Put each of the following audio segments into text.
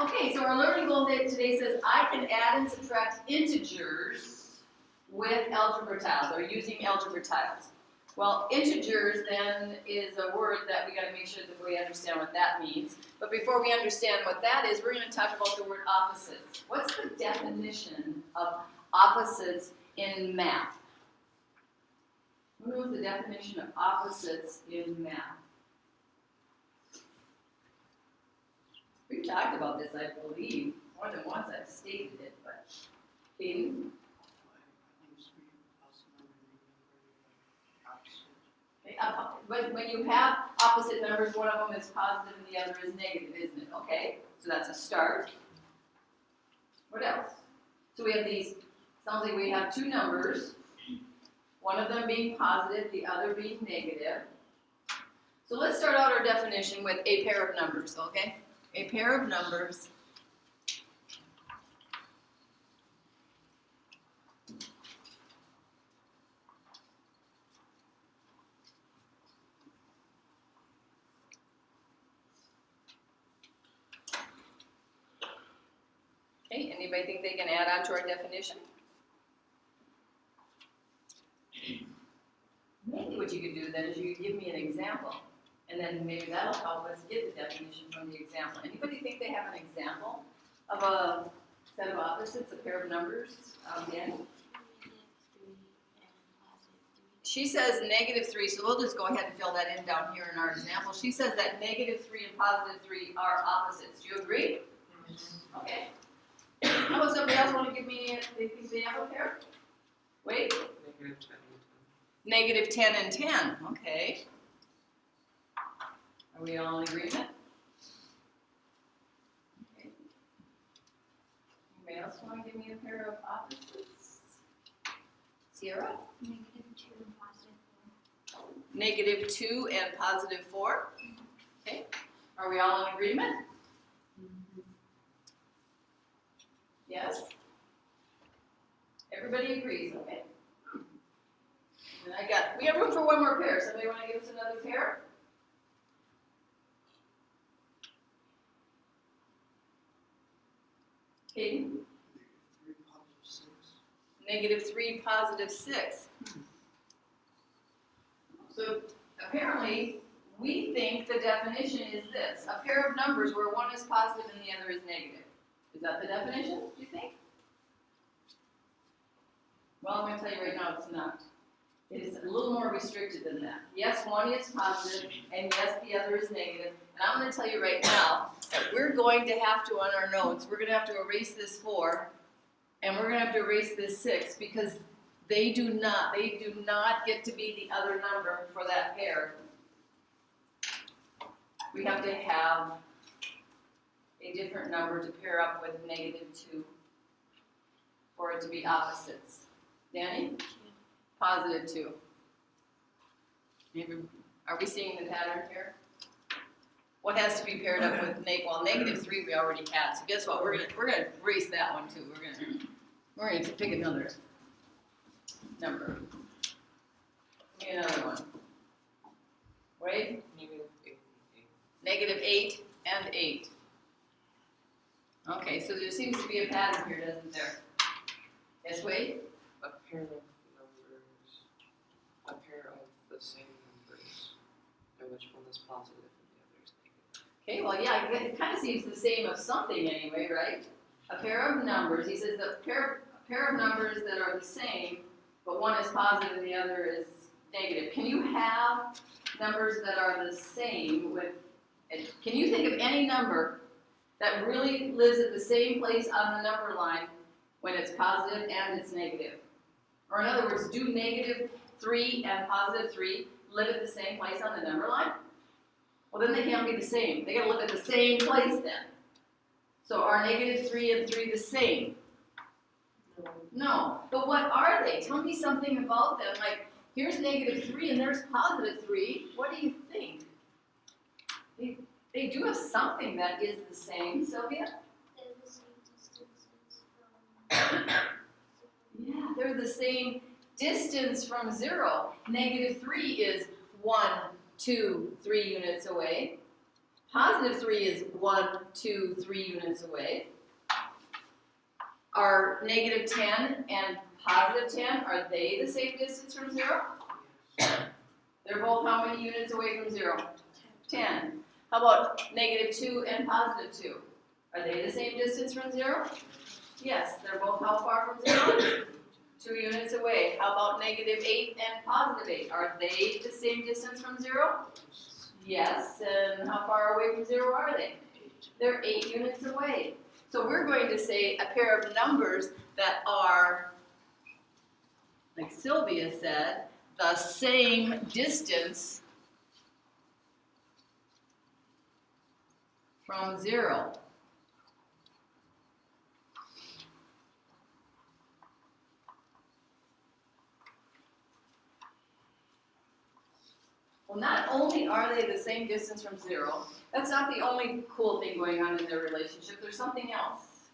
Okay, so our learning goal today says I can add and subtract integers with algebra tiles, or using algebra tiles. Well, integers then is a word that we got to make sure that we understand what that means. But before we understand what that is, we're going to talk about the word opposites. What's the definition of opposites in math? Who knows the definition of opposites in math? We've talked about this, I believe, more than once I've stated it, but Katie? Okay, when you have opposite numbers, one of them is positive and the other is negative, isn't it? Okay, so that's a start. What else? So we have these, sounds like we have two numbers, one of them being positive, the other being negative. So let's start out our definition with a pair of numbers, okay? A pair of numbers okay, anybody think they can add on to our definition? Maybe what you could do then is you could give me an example, and then maybe that'll help us get the definition from the example. Anybody think they have an example of a set of opposites, a pair of numbers? Danny? She says -3, so we'll just go ahead and fill that in down here in our example. She says that -3 and +3 are opposites. Do you agree? Okay. How about somebody else want to give me, they think they have a pair? Wait. -10 and 10, okay. Are we all in agreement? Okay. Anybody else want to give me a pair of opposites? Sierra? -2 and +4. Okay. Are we all in agreement? Yes? Everybody agrees, okay. And we have room for one more pair. Somebody want to give us another pair? Katie? -3, +6. So apparently, we think the definition is this: a pair of numbers where one is positive and the other is negative. Is that the definition, do you think? Well, I'm going to tell you right now, it's not. It is a little more restricted than that. Yes, one is positive, and yes, the other is negative. And I'm going to tell you right now that we're going to have to, on our notes, we're going to have to erase this 4, and we're going to have to erase this 6, because they do not get to be the other number for that pair. We have to have a different number to pair up with -2 for it to be opposites. Danny? +2. Maybe, are we seeing the pattern here? What has to be paired up with well, -3 we already had. So guess what? We're gonna erase that one too. We're gonna pick another number. Give me another one. Wait. -8 and 8. Okay, so there seems to be a pattern here, doesn't there? Yes, Wade? A pair of numbers, a pair of the same numbers, and which one is positive and the other is negative. Okay, well, yeah, it kind of seems the same of something anyway, right? A pair of numbers. He says that a pair of numbers that are the same, but one is positive and the other is negative. Can you have numbers that are the same with? Can you think of any number that really lives at the same place on the number line when it's positive and it's negative? Or in other words, do -3 and +3 live at the same place on the number line? Well, then they can't be the same. They gotta live at the same place then. So are -3 and 3 the same? No. But what are they? Tell me something about them. Like, here's -3 and there's +3. What do you think? They do have something that is the same, Sylvia? They're the same distances from Yeah, they're the same distance from 0. -3 is 1, 2, 3 units away. positive 3 is 1, 2, 3 units away. Are negative 10 and positive 10, are they the same distance from 0? They're both how many units away from 0? 10. How about negative 2 and positive 2? Are they the same distance from 0? Yes, they're both how far from 0? 2 units away. How about negative 8 and positive 8? Are they the same distance from 0? Yes, and how far away from 0 are they? They're 8 units away. So we're going to say a pair of numbers that are, like Sylvia said, the same distance from 0. Well, not only are they the same distance from 0, that's not the only cool thing going on in their relationship. There's something else.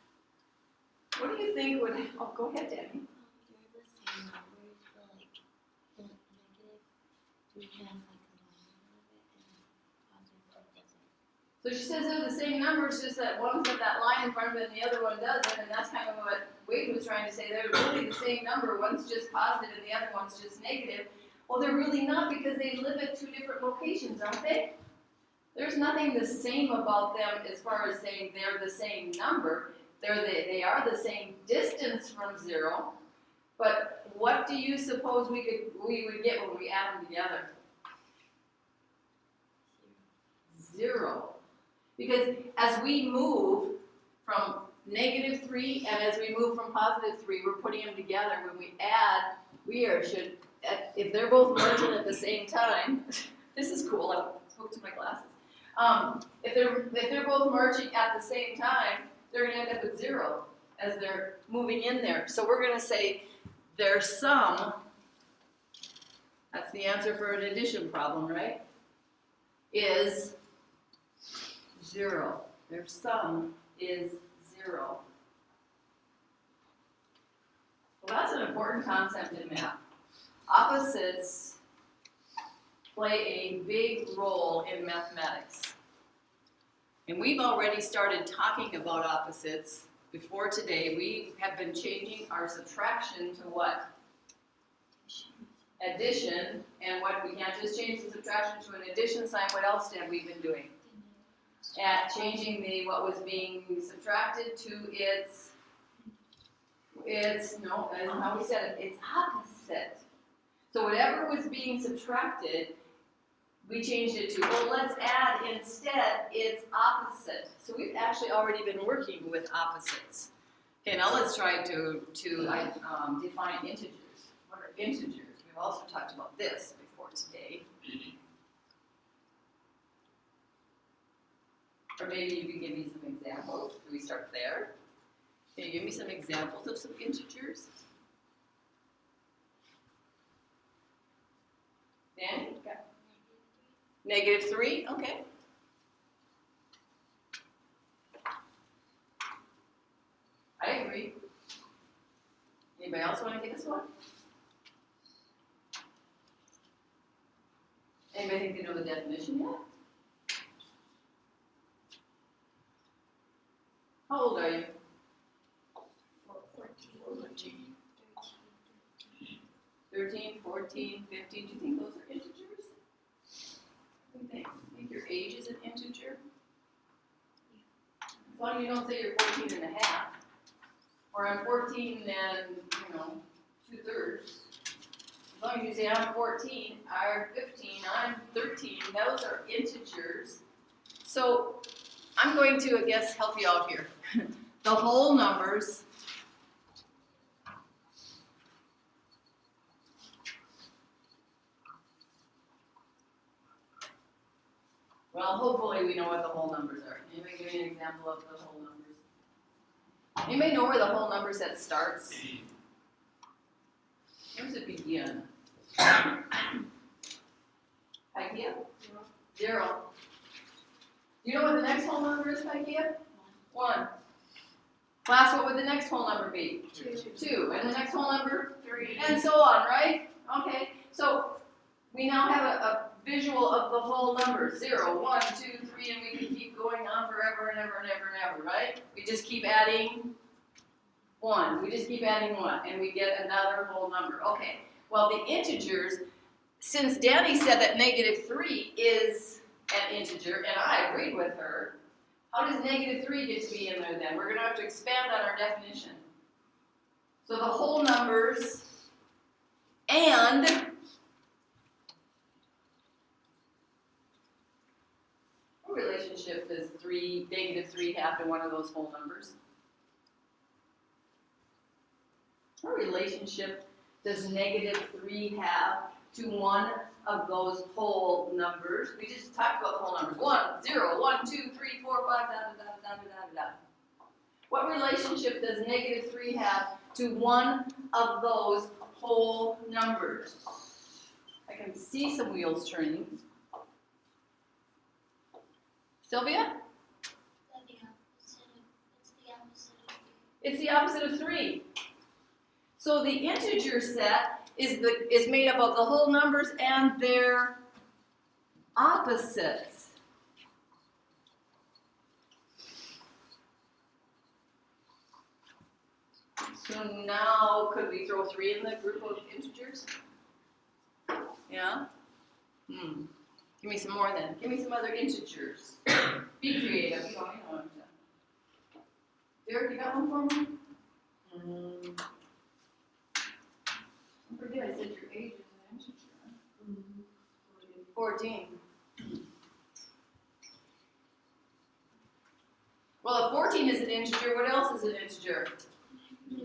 What do you think would, oh, go ahead, Danny. They're the same numbers, but like the negative 3 has like a line out of it and positive 2 doesn't. So she says they're the same numbers, just that one's got that line in front of it and the other one doesn't, and that's kind of what Wade was trying to say. They're really the same number. One's just positive and the other one's just negative. Well, they're really not, because they live at 2 different locations, aren't they? There's nothing the same about them as far as saying they're the same number. They are the same distance from 0, but what do you suppose we would get when we add them together? 0. Because as we move from negative 3 and as we move from positive 3, we're putting them together. When we add, if they're both merging at the same time, this is cool, I spoke to my glasses. If they're both merging at the same time, they're going to end up with 0 as they're moving in there. So we're going to say their sum, that's the answer for an addition problem, right? Is 0. Their sum is 0. Well, that's an important concept in math. Opposites play a big role in mathematics. And we've already started talking about opposites before today. We have been changing our subtraction to what? Addition. And what, we can't just change the subtraction to an addition sign. What else have we been doing? At changing what was being subtracted to its, no, that's not how we said it, its opposite. So whatever was being subtracted, we changed it to, well, let's add instead its opposite. So we've actually already been working with opposites. Okay, now let's try to define integers. What are integers? We've also talked about this before today. Or maybe you could give me some examples. Can we start there? Can you give me some examples of some integers? Danny? Okay. Negative 3, okay. I agree. Anybody else want to give us one? Anybody think they know the definition yet? How old are you? 14, 13, 14, 15. Do you think those are integers? Think your age is an integer? As long as you don't say you're 14 and a half. Or I'm 14 and, 2/3. As long as you say I'm 14, I'm 15, I'm 13, those are integers. So I'm going to, I guess, help you out here. The whole numbers well, hopefully we know what the whole numbers are. Anybody give me an example of the whole numbers? Anybody know where the whole number set starts? Where does it begin? Ikea? 0. Do you know what the next whole number is, Ikea? 1. Class, what would the next whole number be? 2. And the next whole number? 3. And so on, right? Okay. So we now have a visual of the whole number. 0, 1, 2, 3, and we can keep going on forever and ever and ever and ever, right? We just keep adding 1. We just keep adding 1, and we get another whole number. Okay, well, the integers, since Danny said that -3 is an integer, and I agreed with her, how does -3 get to be in there then? We're going to have to expand on our definition. So the whole numbers and what relationship does -3 have to one of those whole numbers? What relationship does -3 have to one of those whole numbers? We just talked about whole numbers. 1, 0, 1, 2, 3, 4, 5, da da da da da da da. What relationship does -3 have to one of those whole numbers? I can see some wheels turning. Sylvia? It's the opposite of 3. So the integer set is made up of the whole numbers and their opposites. So now, could we throw 3 in the group of integers? Yeah? Give me some more then. Give me some other integers. Be creative. You know what I'm saying. Derek, you got one for me? Don't forget I said your age is an integer. 14. Well, if 14 is an integer, what else is an integer?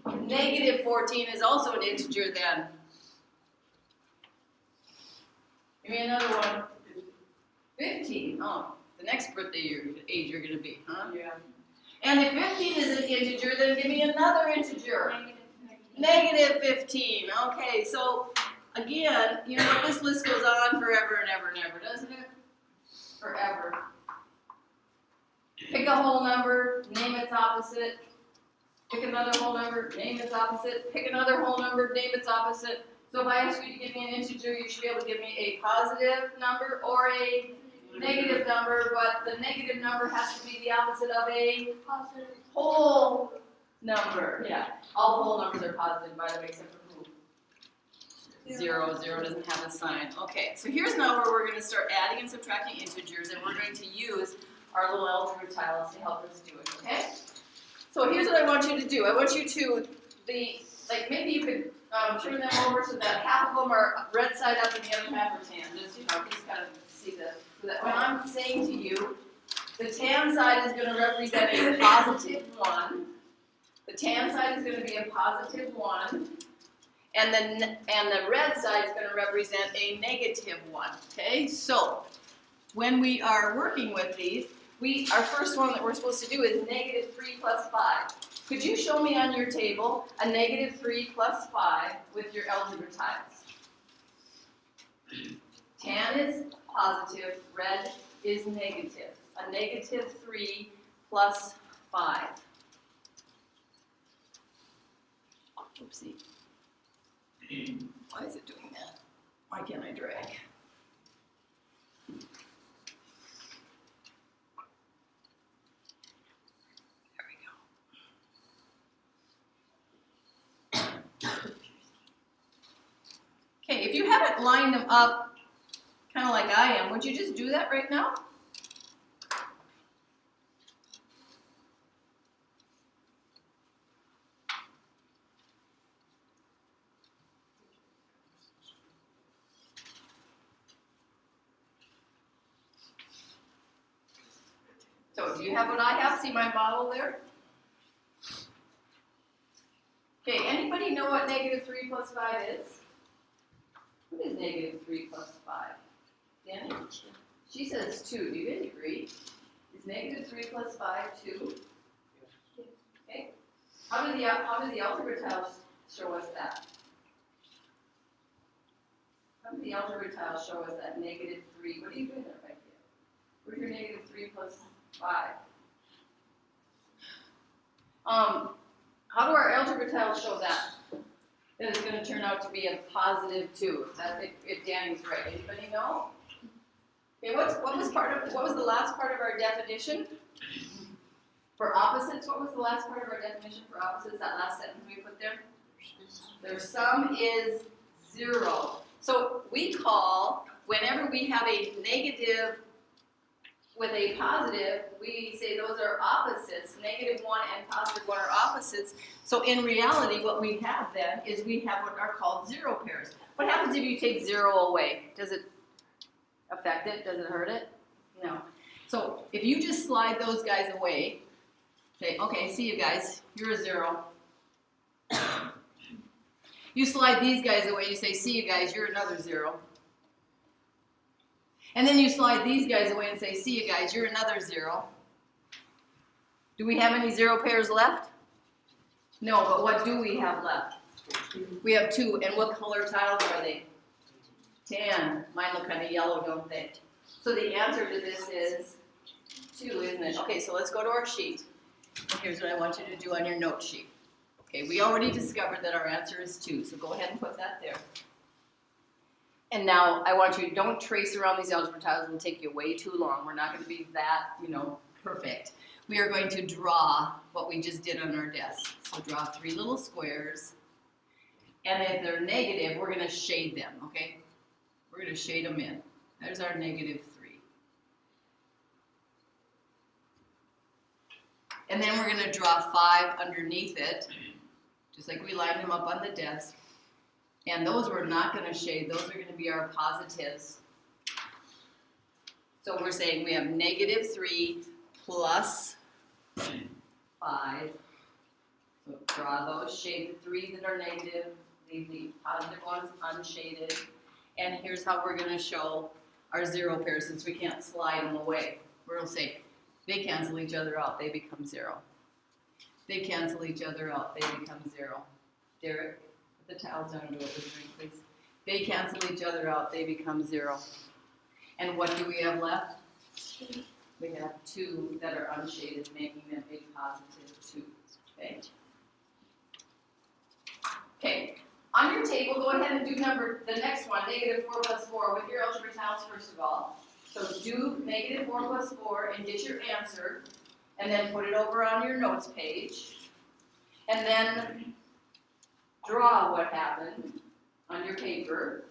-14 is also an integer then. Give me another one. 15. Oh, the next birthday age you're going to be, huh? Yeah. And if 15 is an integer, then give me another integer. -15. Okay, so again, you know, this list goes on forever and ever and ever, doesn't it? Forever. Pick a whole number, name its opposite. Pick another whole number, name its opposite. Pick another whole number, name its opposite. So if I ask you to give me an integer, you should be able to give me a positive number or a negative number, but the negative number has to be the opposite of a whole number. Yeah, all the whole numbers are positive, by the way, except for who? 0. 0 doesn't have a sign. Okay, so here's now where we're going to start adding and subtracting integers, and we're going to use our little algebra tiles to help us do it, okay? So here's what I want you to do. I want you to, maybe you could turn them over so that half of them are red side up and the other half are tan. Just, you know, just kind of see this. So that when I'm saying to you, the tan side is going to represent a positive 1. The tan side is going to be a positive 1. And the red side is going to represent a negative 1. Okay? So when we are working with these, our first one that we're supposed to do is -3 plus 5. Could you show me on your table a -3 plus 5 with your algebra tiles? Tan is positive, red is negative. A -3 plus 5. Oopsie. Why is it doing that? Why can't I drag? Okay, if you haven't lined them up kind of like I am, would you just do that right now? So do you have what I have? See my model there? Okay, anybody know what -3 plus 5 is? What is -3 plus 5? Danny? She says 2. Do you guys agree? Is -3 plus 5 2? Okay. How do the algebra tiles show us that? How do the algebra tiles show us that -3? What are you doing there, Becky? Where's your -3 plus 5? How do our algebra tiles show that? That it's going to turn out to be a positive 2. That's if Danny's right. Anybody know? Okay, what was the last part of our definition? For opposites, what was the last part of our definition for opposites, that last sentence we put there? Their sum is 0. So we call, whenever we have a negative with a positive, we say those are opposites. -1 and +1 are opposites. So in reality, what we have then is we have what are called 0 pairs. What happens if you take 0 away? Does it affect it? Does it hurt it? No. So if you just slide those guys away, say, okay, see you guys, you're a 0. You slide these guys away, you say, see you guys, you're another 0. And then you slide these guys away and say, see you guys, you're another 0. Do we have any 0 pairs left? No, but what do we have left? We have 2, and what color tiles are they? Tan. Mine look kind of yellow, don't they? So the answer to this is 2, isn't it? Okay, so let's go to our sheet. And here's what I want you to do on your note sheet. Okay, we already discovered that our answer is 2, so go ahead and put that there. And now I want you, don't trace around these algebra tiles, it'll take you way too long. We're not going to be that, perfect. We are going to draw what we just did on our desk. So draw 3 little squares. And if they're negative, we're going to shade them, okay? We're going to shade them in. There's our -3. And then we're going to draw 5 underneath it, just like we lined them up on the desk. And those we're not going to shade. Those are going to be our positives. So we're saying we have -3 plus 5. So draw those, shade the 3 that are negative, leave the positive ones unshaded. And here's how we're going to show our 0 pairs since we can't slide them away. We're going to say they cancel each other out, they become 0. They cancel each other out, they become 0. Derek? The tiles down and do it with me, please. They cancel each other out, they become 0. And what do we have left? We have 2 that are unshaded, making them a +2. Okay? Okay, on your table, go ahead and do the next one, -4 plus 4, with your algebra tiles first of all. So do -4 plus 4 and get your answer, and then put it over on your notes page. And then draw what happened on your paper.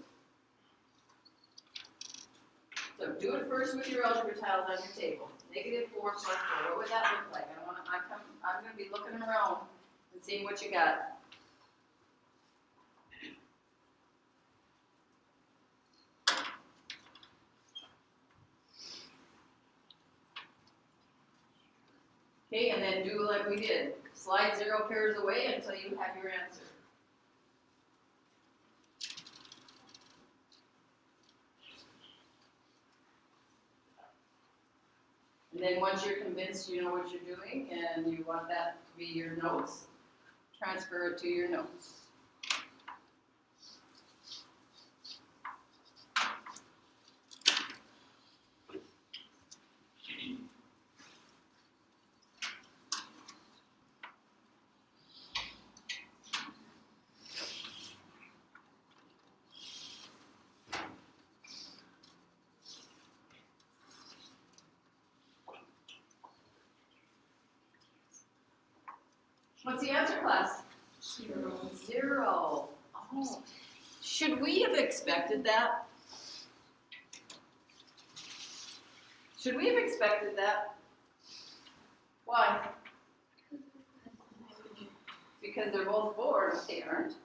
So do it first with your algebra tiles on your table. -4 plus 4. What would that look like? I'm going to be looking around and seeing what you got. Okay, and then do like we did. Slide 0 pairs away until you have your answer. And then once you're convinced you know what you're doing and you want that to be your notes, transfer it to your notes. What's the answer, class? 0. Oh. Should we have expected that? Should we have expected that? Why? Because they're both 4, they aren't.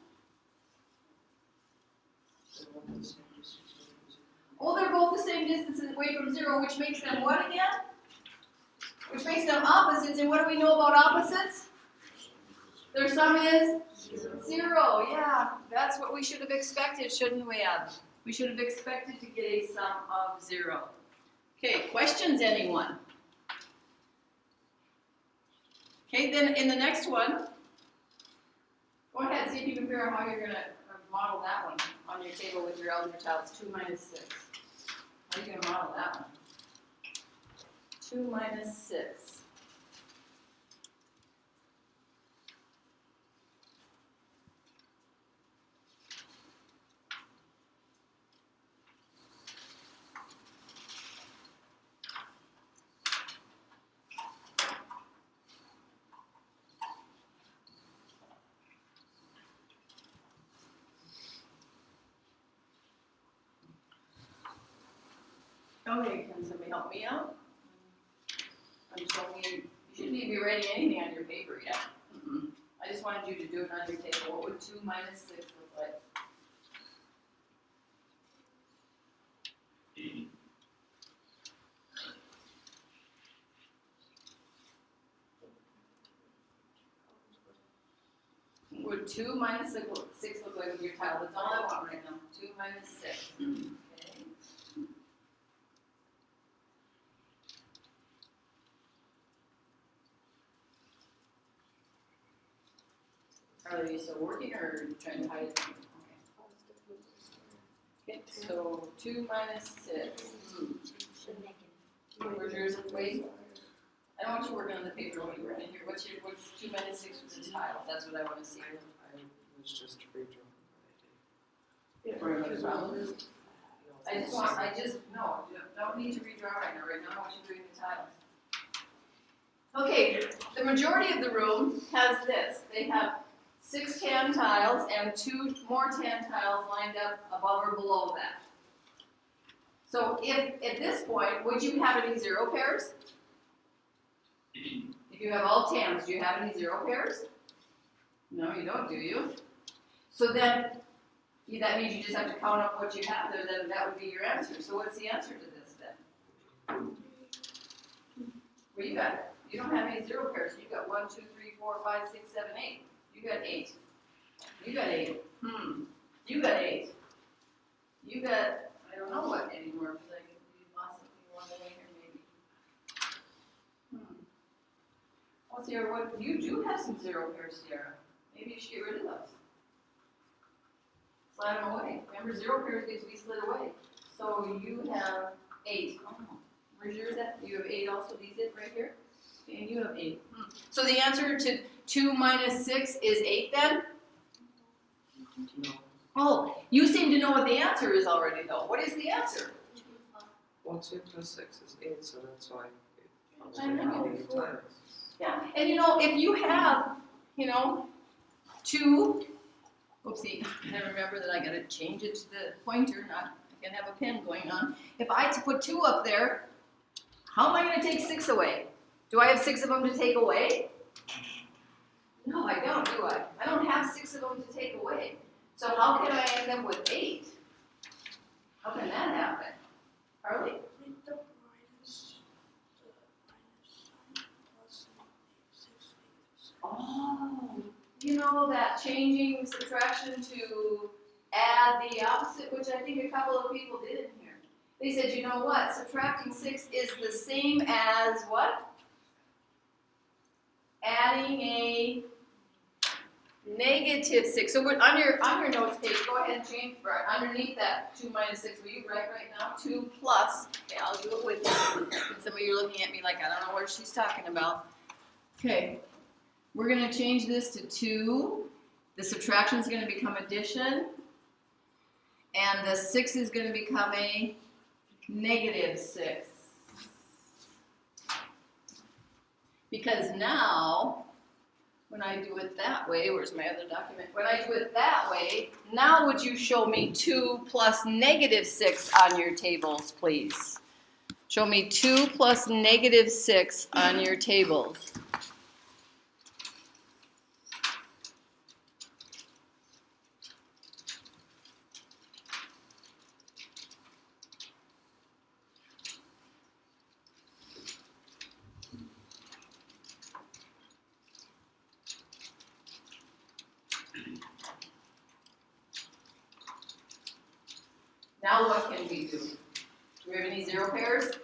Oh, they're both the same distance away from 0, which makes them what again? Which makes them opposites, and what do we know about opposites? Their sum is 0, yeah. That's what we should have expected, shouldn't we have? We should have expected to get a sum of 0. Okay, questions, anyone? Okay, then in the next one, go ahead, see if you can figure out how you're going to model that one on your table with your algebra tiles, 2 minus 6. How are you going to model that one? 2 minus 6. Okay, can somebody help me out? I'm just hoping you shouldn't even be writing anything on your paper yet. I just wanted you to do it on your table. What would 2 minus 6 look like? Would 2 minus 6 look like with your tile? That's all I want right now. 2 minus 6. Okay. Are you still working or are you trying to hide it? Okay, so 2 minus 6. Where's yours? Wait. I don't want you working on the paper when you're in here. What's 2 minus 6 with the tiles? That's what I want to see. I was just redrawing For another problem. No, you don't need to redraw right now. Right now I want you doing the tiles. Okay, the majority of the room has this. They have 6 tan tiles and 2 more tan tiles lined up above or below that. So if, at this point, would you have any 0 pairs? If you have all tans, do you have any 0 pairs? No, you don't, do you? So then, that means you just have to count up what you have there, then that would be your answer. So what's the answer to this then? Well, you got it. You don't have any 0 pairs. You got 1, 2, 3, 4, 5, 6, 7, 8. You got 8. You got 8. You got 8. You got, I don't know what anymore, because I think we lost something along the way here maybe. Oh, Sierra, what, you do have some 0 pairs, Sierra. Maybe you should get rid of those. Slide them away. Remember, 0 pairs gets to be slid away. So you have 8. Oh, where's yours at? You have 8 also, these it right here? Okay, and you have 8. So the answer to 2 minus 6 is 8 then? No. Oh, you seem to know what the answer is already though. What is the answer? 1, 2 plus 6 is 8, so that's why it's I know. negative tiles. Yeah, and if you have, 2, oopsie, I remember that I gotta change it to the pointer, I can have a pen going on. If I put 2 up there, how am I gonna take 6 away? Do I have 6 of them to take away? No, I don't, do I? I don't have 6 of them to take away. So how can I end up with 8? How can that happen? Harley? Oh, that changing subtraction to add the opposite, which I think a couple of people did in here. They said, you know what, subtracting 6 is the same as what? Adding a negative 6. So we're on your notes page, go ahead and change underneath that 2 minus 6. Will you write right now? 2 plus. Okay, I'll do it with you. Some of you are looking at me like I don't know what she's talking about. Okay. We're going to change this to 2. The subtraction is going to become addition. And the 6 is going to become a negative 6. Because now, when I do it that way, where's my other document? When I do it that way, now would you show me 2 plus negative 6 on your tables, please? Show me 2 plus negative 6 on your tables. Now what can we do? Do we have any 0 pairs? Do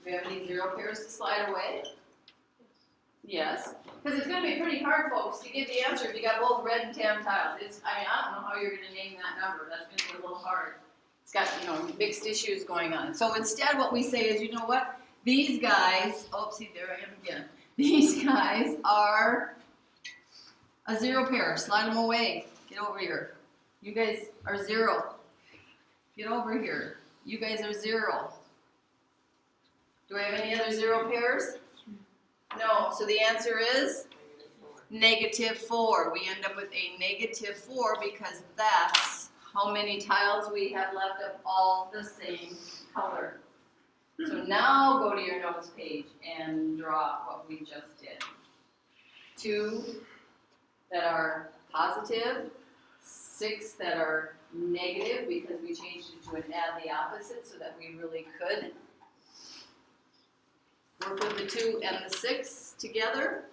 we have any 0 pairs to slide away? Yes. Because it's going to be pretty hard, folks, to get the answer if you got both red and tan tiles. I don't know how you're going to name that number. That's going to be a little hard. It's got, mixed issues going on. So instead what we say is, you know what? These guys, oopsie, there I am again. These guys are a 0 pair. Slide them away. Get over here. You guys are 0. Get over here. You guys are 0. Do I have any other 0 pairs? No. So the answer is negative 4. We end up with a negative 4 because that's how many tiles we have left of all the same color. So now go to your notes page and draw what we just did. 2 that are positive, 6 that are negative because we changed it to an add the opposite so that we really could work with the 2 and the 6 together.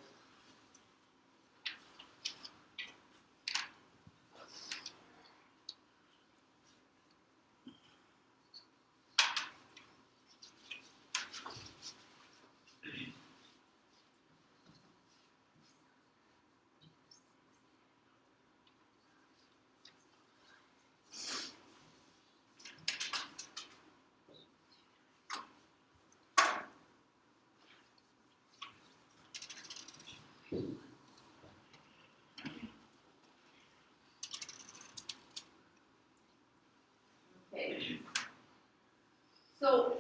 Okay. So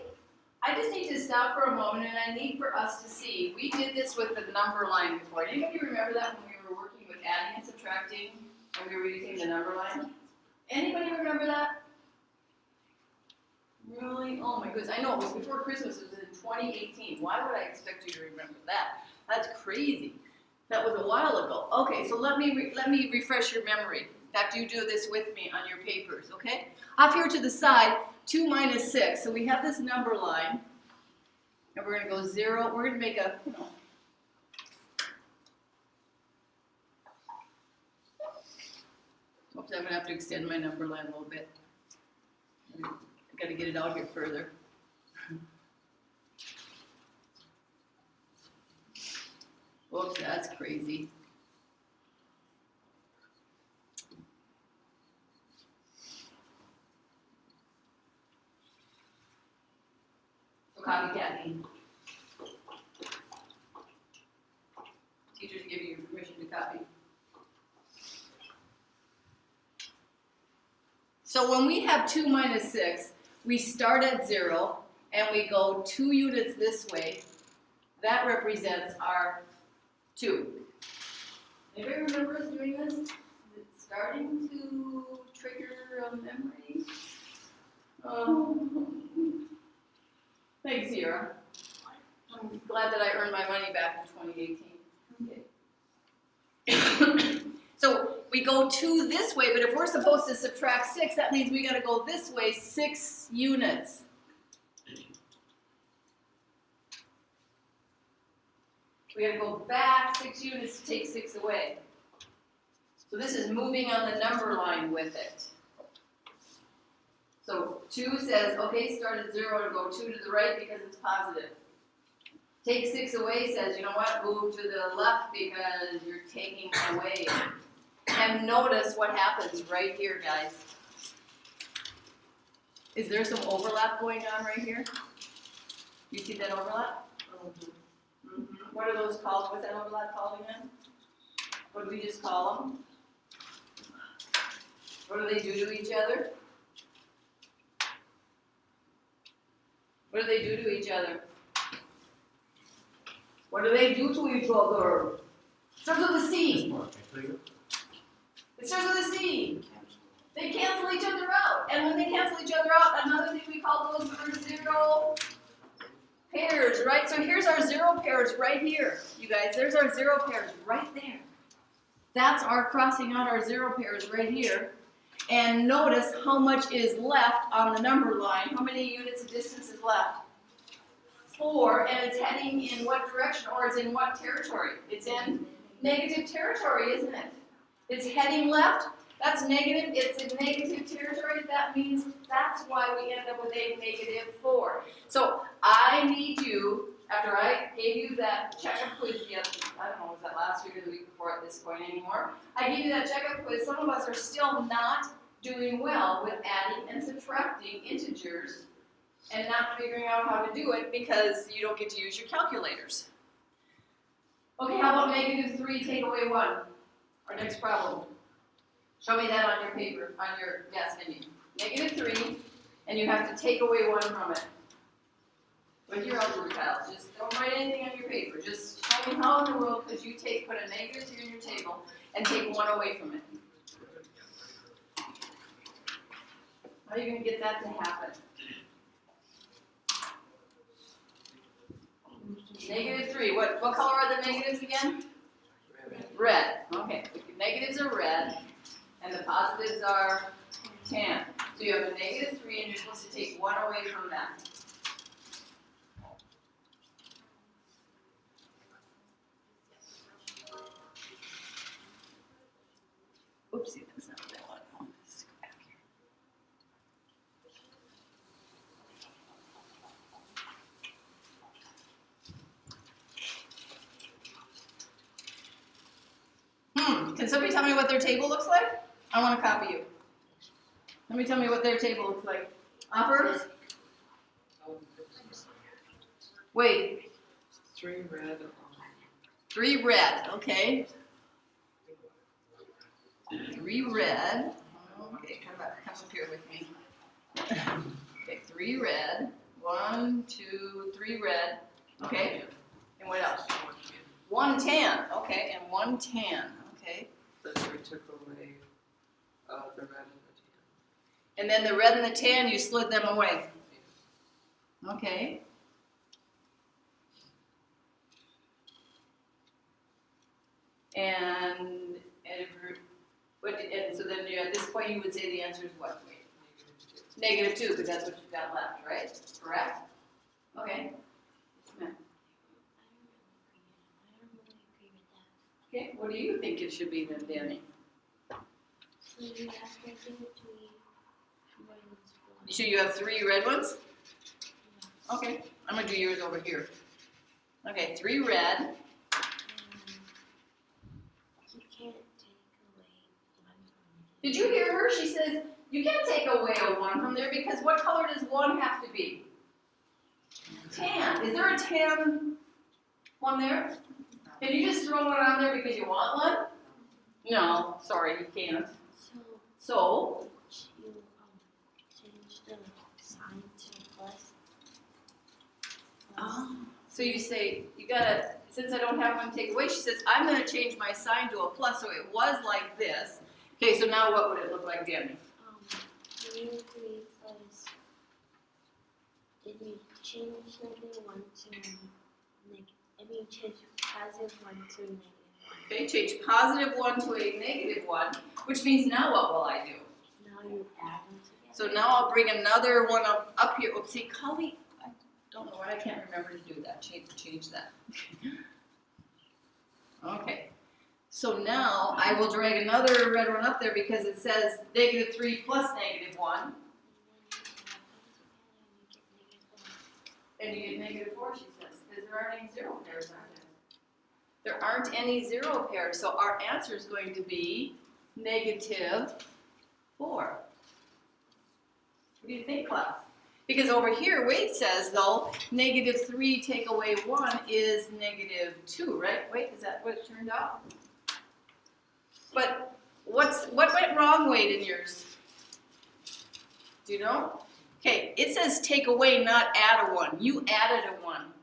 I just need to stop for a moment and I need for us to see, we did this with the number line before. Anybody remember that when we were working with adding and subtracting and we were using the number line? Anybody remember that? Really? Oh my goodness, I know it was before Christmas, it was in 2018. Why would I expect you to remember that? That's crazy. That was a while ago. Okay, so let me refresh your memory. In fact, you do this with me on your papers, okay? Off here to the side, 2 minus 6. So we have this number line, and we're going to go 0. We're going to make a, oops, I'm going to have to extend my number line a little bit. I've got to get it out here further. Whoops, that's crazy. So copycat me. Teachers give you permission to copy. So when we have 2 minus 6, we start at 0 and we go 2 units this way. That represents our 2. Anybody remember us doing this? Is it starting to trigger a memory? Oh. Thanks, Sierra. I'm glad that I earned my money back in 2018. Okay. So we go 2 this way, but if we're supposed to subtract 6, that means we got to go this way 6 units. We got to go back 6 units to take 6 away. So this is moving on the number line with it. So 2 says, okay, start at 0 and go 2 to the right because it's positive. Take 6 away says, you know what, move to the left because you're taking away. And notice what happens right here, guys. Is there some overlap going on right here? You see that overlap? Mm-hmm. What are those called? What's that overlap called again? What do we just call them? What do they do to each other? What do they do to each other? What do they do to each other? It starts with a C. It starts with a C. They cancel each other out. And when they cancel each other out, another thing we call those are 0 pairs, right? So here's our 0 pairs right here, you guys. There's our 0 pairs right there. That's our crossing out our 0 pairs right here. And notice how much is left on the number line. How many units of distance is left? 4, and it's heading in what direction, or it's in what territory? It's in negative territory, isn't it? It's heading left. That's negative. It's in negative territory. That means that's why we end up with a -4. So I need you, after I gave you that checkup quiz the other, I don't know, was that last week or the week before at this point anymore? I gave you that checkup quiz. Some of us are still not doing well with adding and subtracting integers and not figuring out how to do it because you don't get to use your calculators. Okay, how about -3 take away 1? Our next problem. Show me that on your paper, on your desk, and -3, and you have to take away 1 from it. With your algebra tiles, just don't write anything on your paper. Just show me how in the world could you put a -3 in your table and take 1 away from it. How are you gonna get that to happen? -3, what color are the negatives again? Red, okay, the negatives are red, and the positives are tan. So you have a -3, and you're supposed to take 1 away from that. Oopsie, that's not what I want. I want this to go back here. Can somebody tell me what their table looks like? I want to copy you. Let me tell me what their table looks like. Offer? Wait, 3 red. 3 red, okay. 3 red. Okay, come up here with me. Okay, 3 red. 1, 2, 3 red. Okay. And what else? 1 tan. Okay, and 1 tan. Okay. Then we took away the red and the tan. And then the red and the tan, you slid them away. Okay. And so then at this point you would say the answer is what? -2, because that's what you've got left, right? Correct? Okay. Okay, what do you think it should be then, Danny? So you have to give it to me. You sure you have 3 red ones? Okay, I'm gonna do yours over here. Okay, 3 red. You can't take away 1 from it. Did you hear her? She says, you can't take away a 1 from there because what color does 1 have to be? Tan. Is there a tan one there? Can you just throw 1 on there because you want one? No, sorry, you can't. So? You change the sign to plus. So you say, you gotta, since I don't have one to take away, she says, I'm gonna change my sign to a plus, so it was like this. Okay, so now what would it look like, Danny? -3 plus. Did you change -1 to negative? I mean, change +1 to -1. Okay, change +1 to a -1, which means now what will I do? Now you add them together. So now I'll bring another one up here. Oops, see, Cully, I don't know why I can't remember to do that. Change that. Okay. So now I will drag another red one up there because it says -3 plus -1. And you get -4, she says, because there aren't any 0 pairs, aren't there? There aren't any 0 pairs, so our answer is going to be -4. What do you think, class? Because over here, Wade says, though, -3 take away 1 is -2, right? Wait, is that what it turned out? But what went wrong, Wade, in yours? Do you know? Okay, it says take away, not add a 1. You added a 1.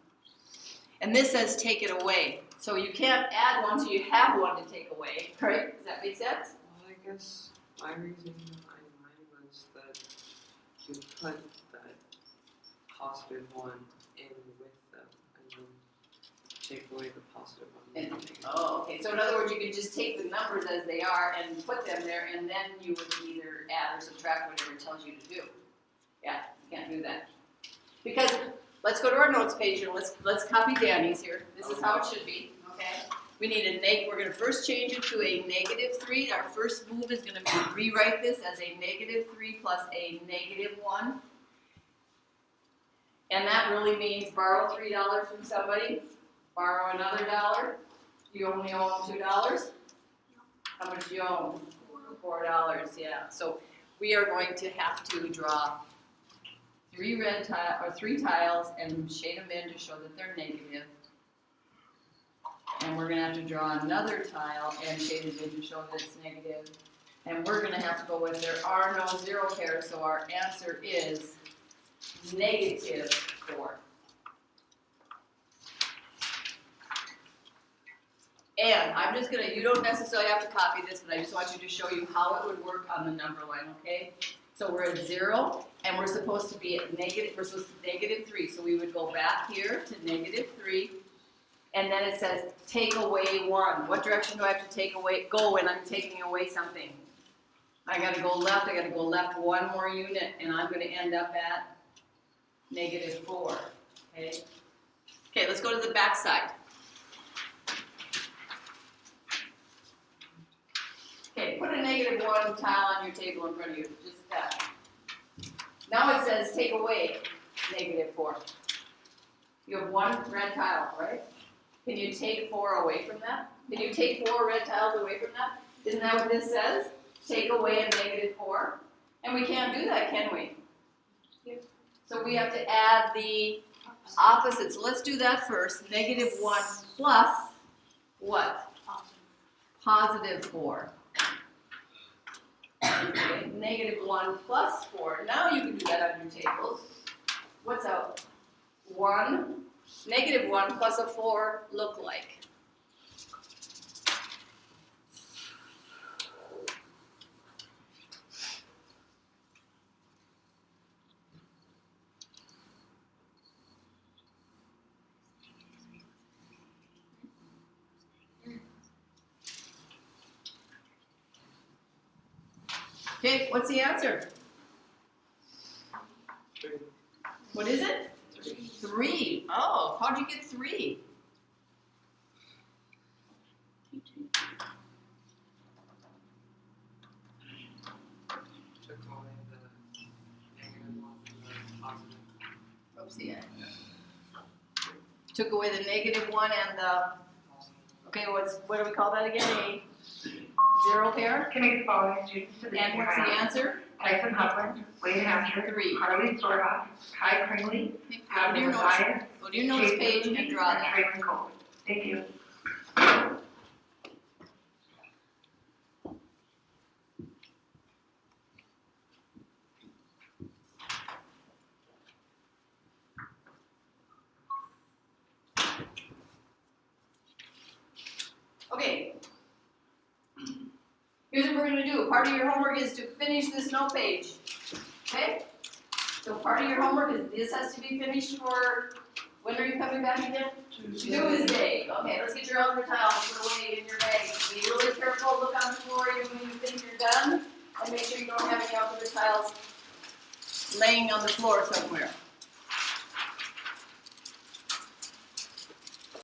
And this says take it away. So you can't add 1, so you have 1 to take away, right? Does that make sense? Well, I guess my reasoning behind mine was that you put that +1 in with them and then take away the +1 and the negative. Oh, okay. So in other words, you could just take the numbers as they are and put them there, and then you would either add or subtract whatever it tells you to do. Yeah, you can't do that. Because let's go to our notes page and let's copy Danny's here. This is how it should be. Okay. We need we're going to first change it to a -3. Our first move is going to be rewrite this as a -3 plus a -1. And that really means borrow $3 from somebody, borrow another $1. You only owe them $2. How much do you owe them? $4, yeah. So we are going to have to draw 3 tiles and shade them in to show that they're negative. And we're going to have to draw another tile and shade it in to show that it's negative. And we're going to have to go with there are no 0 pairs, so our answer is -4. And I'm just going to, you don't necessarily have to copy this, but I just want you to show you how it would work on the number line, okay? So we're at 0, and we're supposed to be at negative, we're supposed to -3. So we would go back here to -3, and then it says take away 1. What direction do I have to go when I'm taking away something? I gotta go left, I gotta go left 1 more unit, and I'm gonna end up at -4, okay? Okay, let's go to the back side. Okay, put a -1 tile on your table in front of you, just that. Now it says take away -4. You have 1 red tile, right? Can you take 4 away from that? Can you take 4 red tiles away from that? Isn't that what this says? Take away a -4? And we can't do that, can we? So we have to add the opposite. So let's do that first. -1 plus what? +4. Okay, -1 plus 4. Now you can do that on your tables. What's a 1? -1 plus a 4 look like? Okay, what's the answer? 3. What is it? 3. Oh, how'd you get 3? Took away the -1 and the positive. Oopsie. Took away the -1 and the, okay, what do we call that again? A 0 pair? Connect the following students to the And what's the answer? Tyson Hupland, Wade Hampshire, 3. Harley Sordoff, Kai Kringley, Go to your notes, Matthias, go to your notes page and draw that. Tracy Cole. Thank you. Okay. Here's what we're gonna do. Part of your homework is to finish this note page. Okay? So part of your homework is this has to be finished for, when are you coming back again? Tuesday. Okay, let's get your algebra tiles put away in your bag. Be really careful, look on the floor even when you think you're done, and make sure you don't have any algebra tiles laying on the floor somewhere.